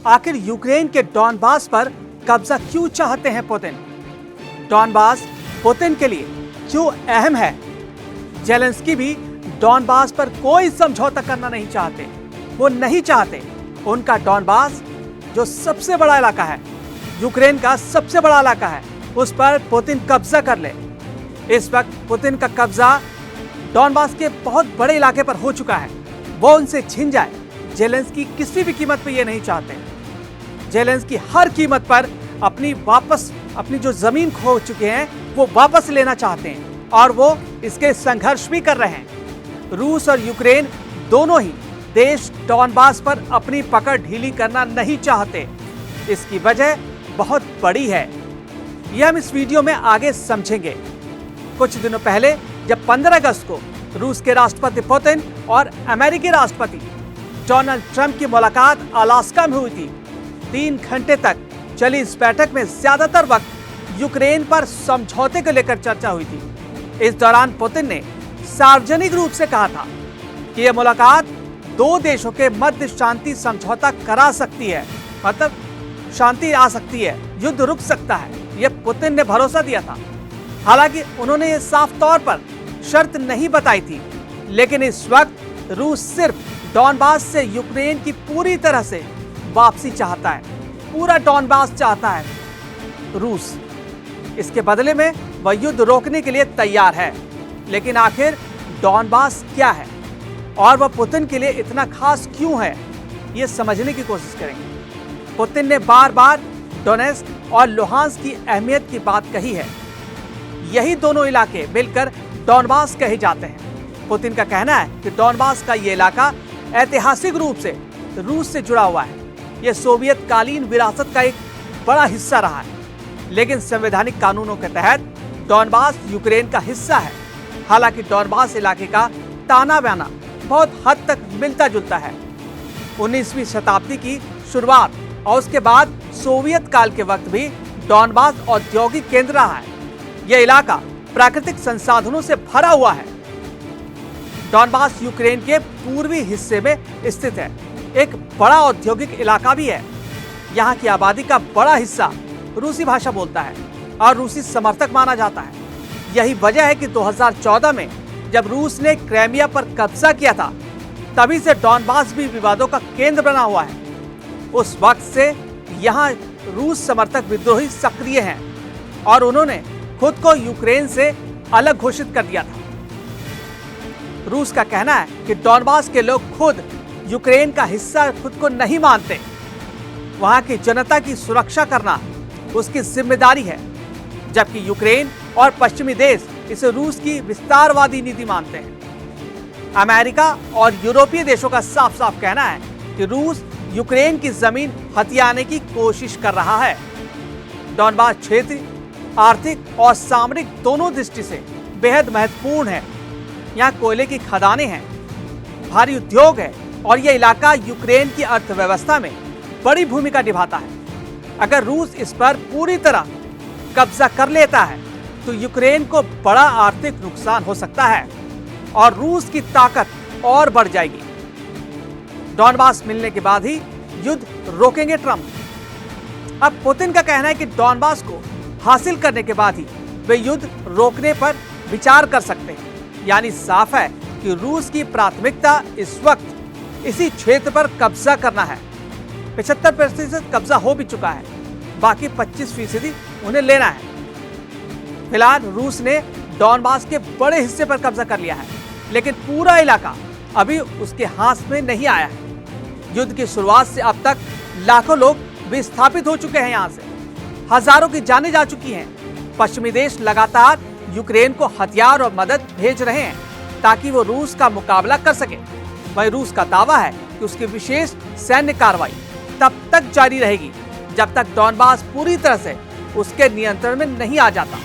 आखिर यूक्रेन के डॉनबास पर कब्जा क्यों चाहते हैं पुतिन? डॉनबास पुतिन के लिए क्यों अहम है? जेलेंस्की भी डॉनबास पर कोई समझौता करना नहीं चाहते। वो नहीं चाहते उनका डॉनबास, जो सबसे बड़ा इलाका है, यूक्रेन का सबसे बड़ा इलाका है, उस पर पुतिन कब्जा कर ले। इस वक्त पुतिन का कब्जा डॉनबास के बहुत बड़े इलाके पर हो चुका है। वो उनसे छिन जाए, जेलेंस्की किसी भी कीमत पर यह नहीं चाहते। जेलेंस्की हर कीमत पर अपनी जो जमीन खो चुके हैं वो वापस लेना चाहते हैं और वो इसके संघर्ष भी कर रहे हैं। रूस और यूक्रेन दोनों ही देश डॉनबास पर अपनी पकड़ ढीली करना नहीं चाहते। इसकी वजह बहुत बड़ी है, यह हम इस वीडियो में आगे समझेंगे। कुछ दिनों पहले जब 15 अगस्त को रूस के राष्ट्रपति पुतिन और अमेरिकी राष्ट्रपति डोनाल्ड ट्रंप की मुलाकात अलास्का में हुई थी, 3 घंटे तक चली इस बैठक में ज्यादातर वक्त यूक्रेन पर समझौते को लेकर चर्चा हुई थी। इस दौरान पुतिन ने सार्वजनिक रूप से कहा था कि यह मुलाकात 2 देशों के मध्य शांति समझौता करा सकती है, मतलब शांति आ सकती है, युद्ध रुक सकता है। यह पुतिन ने भरोसा दिया था। हालांकि उन्होंने यह साफ तौर पर शर्त नहीं बताई थी, लेकिन इस वक्त रूस सिर्फ डॉनबास से यूक्रेन की पूरी तरह से वापसी चाहता है। पूरा डॉनबास चाहता है रूस। इसके बदले में वह युद्ध रोकने के लिए तैयार है। लेकिन आखिर डॉनबास क्या है और वह पुतिन के लिए इतना खास क्यों है, यह समझने की कोशिश करेंगे। पुतिन ने बार बार डोनेस्क और लुहांस्क की अहमियत की बात कही है। यही दोनों इलाके मिलकर डॉनबास कहे जाते हैं। पुतिन का कहना है कि डॉनबास का यह इलाका ऐतिहासिक रूप से रूस से जुड़ा हुआ है। यह सोवियत कालीन विरासत का एक बड़ा हिस्सा रहा है, लेकिन संवैधानिक कानूनों के तहत डॉनबास यूक्रेन का हिस्सा है। हालांकि डॉनबास इलाके का ताना बाना बहुत हद तक मिलता जुलता है। 19वीं शताब्दी की शुरुआत और उसके बाद सोवियत काल के वक्त भी डॉनबास औद्योगिक केंद्र रहा है। यह इलाका प्राकृतिक संसाधनों से भरा हुआ है। डॉनबास यूक्रेन के पूर्वी हिस्से में स्थित है, एक बड़ा औद्योगिक इलाका भी है। यहाँ की आबादी का बड़ा हिस्सा रूसी भाषा बोलता है और रूसी समर्थक माना जाता है। यही वजह है कि 2014 में जब रूस ने क्राइमिया पर कब्जा किया था, तभी से डॉनबास भी विवादों का केंद्र बना हुआ है। उस वक्त से यहाँ रूस समर्थक विद्रोही सक्रिय हैं और उन्होंने खुद को यूक्रेन से अलग घोषित कर दिया था। रूस का कहना है कि डॉनबास के लोग खुद यूक्रेन का हिस्सा खुद को नहीं मानते। वहां की जनता की सुरक्षा करना उसकी जिम्मेदारी है, जबकि यूक्रेन और पश्चिमी देश इसे रूस की विस्तारवादी नीति मानते हैं। अमेरिका और यूरोपीय देशों का साफ साफ कहना है कि रूस यूक्रेन की जमीन हथियाने की कोशिश कर रहा है। डॉनबास क्षेत्र आर्थिक और सामरिक दोनों दृष्टि से बेहद महत्वपूर्ण है। यहाँ कोयले की खदानें हैं, भारी उद्योग है और यह इलाका यूक्रेन की अर्थव्यवस्था में बड़ी भूमिका निभाता है। अगर रूस इस पर पूरी तरह कब्जा कर लेता है तो यूक्रेन को बड़ा आर्थिक नुकसान हो सकता है और रूस की ताकत और बढ़ जाएगी। डॉनबास मिलने के बाद ही युद्ध रोकेंगे ट्रंप। अब पुतिन का कहना है कि डॉनबास को हासिल करने के बाद ही वे युद्ध रोकने पर विचार कर सकते हैं। यानी साफ है कि रूस की प्राथमिकता इस वक्त इसी क्षेत्र पर कब्जा करना है। 75% कब्जा हो भी चुका है, बाकी 25% उन्हें लेना है। फिलहाल रूस ने डॉनबास के बड़े हिस्से पर कब्जा कर लिया है, लेकिन पूरा इलाका अभी उसके हाथ में नहीं आया है। युद्ध की शुरुआत से अब तक लाखों लोग विस्थापित हो चुके हैं, यहाँ से हजारों की जानें जा चुकी हैं। पश्चिमी देश लगातार यूक्रेन को हथियार और मदद भेज रहे हैं ताकि वो रूस का मुकाबला कर सके। वहीं रूस का दावा है कि उसकी विशेष सैन्य कार्रवाई तब तक जारी रहेगी जब तक डॉनबास पूरी तरह से उसके नियंत्रण में नहीं आ जाता।